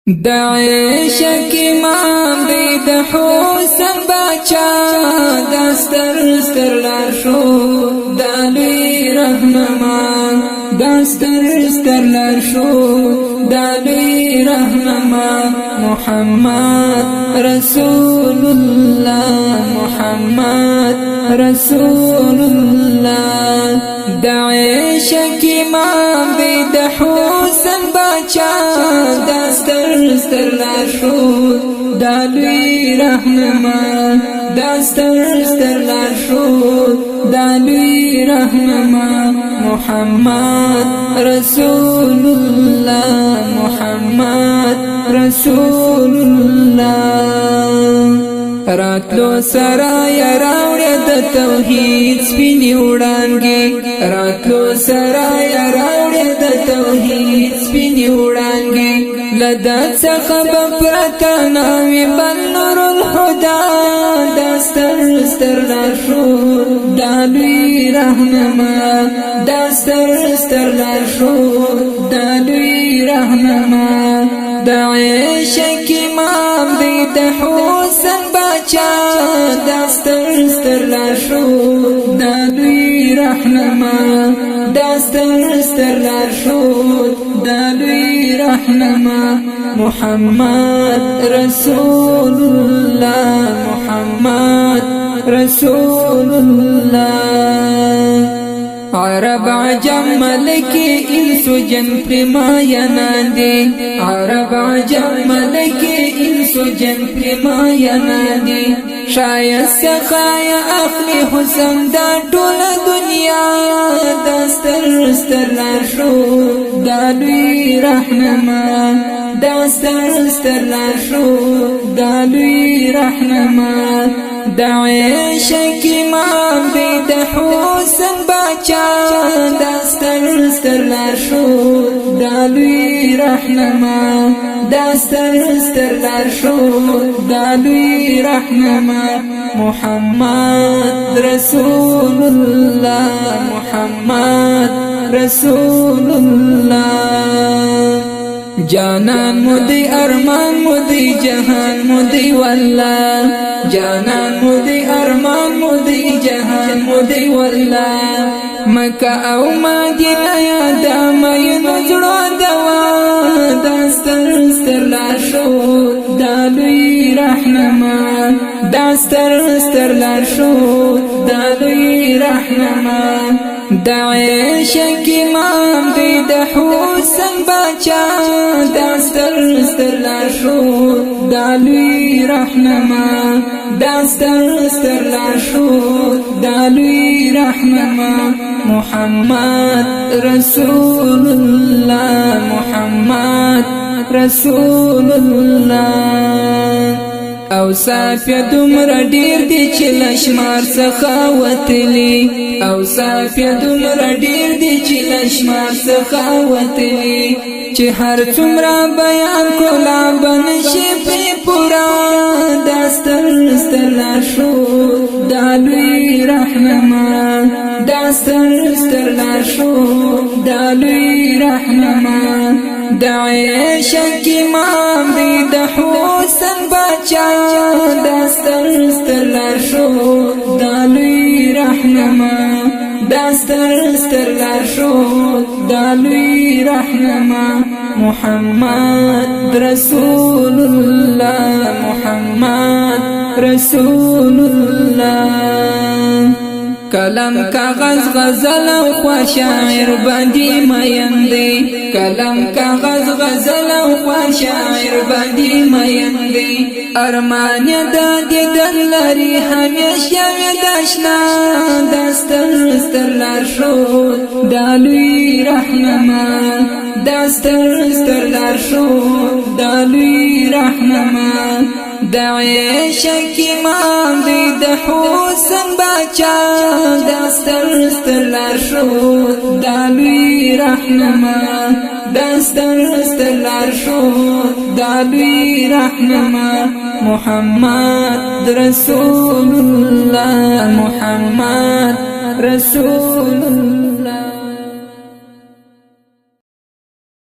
داعش امام دی د حسن بچا دستر ستر لارشو دالوی رهنما دستر ستر لارشو دالوی رهنما محمد رسول الله محمد رسول الله داعش امام دی د حسن بچا دستر ستر لارشو دالوی رهنما دستر ستر لارشو دالوی رهنما محمد رسول الله محمد رسول الله راتلو سرايا راوړه د توحید سپینې وړانګې راتلو سرايا راوړه د توحید سپینې وړانګې لدا څخه پرتا ناوي بل نور الهدى دستر ستر لارشو دالوی رهنما دستر ستر لارشو دالوی رهنما داعش امام دی د حسن بچا دستر ستر لارشو دالوی رهنما دستر ستر لارشو دالوی رهنما محمد رسول الله محمد رسول الله عرب عجم ملکی انسو جن پرمایانان دی عرب عجم ملکی انسو جن پرمایانان دی شاید سخای اخلی حسن دا ټول دنیا دستر ستر لارشو دالوی رهنما دستر ستر لارشو دالوی رهنما داعش امام دی د حسن بچا دستر ستر لارشو دالوی رهنما دستر ستر لارشو دالوی رهنما محمد رسول الله محمد رسول الله جانان مودی ارمان مودی جهان مودی والله جانان مودی ارمان مودی جهان مودی والله مکه او مدینه یادا مې نظر دوا دستر ستر لارشو دالوی رهنما دستر ستر لارشو دالوی رهنما داعش امام دی د حسن بچا دستر ستر لارشو دالوی رهنما دستر ستر لارشو دالوی رهنما محمد رسول الله محمد رسول الله او صافیا دومره ډیر دی چې لشمار څخه وتلی او صافیا دومره ډیر دی چې لشمار څخه وتلی چې هر څومره بیان کولا بنشي په پورا دستر ستر لارشو دالوی رهنما دستر ستر لارشو دالوی رهنما داعش امام دی د حسن بچا دستر ستر لارشو دالوی رهنما دستر ستر لارشو دالوی رهنما محمد رسول الله محمد رسول الله کلم کاغذ غزل او خوا شاعر باندې مېندې کلم کاغذ غزل او خوا شاعر باندې مېندې ارمان د دل لري همیشه داشنا دستر ستر لارشو دالوی رهنما دستر ستر لارشو دالوی رهنما داعش امام دی د حسن بچا دستر ستر لارشو دالوی رهنما دستر ستر لارشو دالوی رهنما محمد رسول الله محمد رسول الله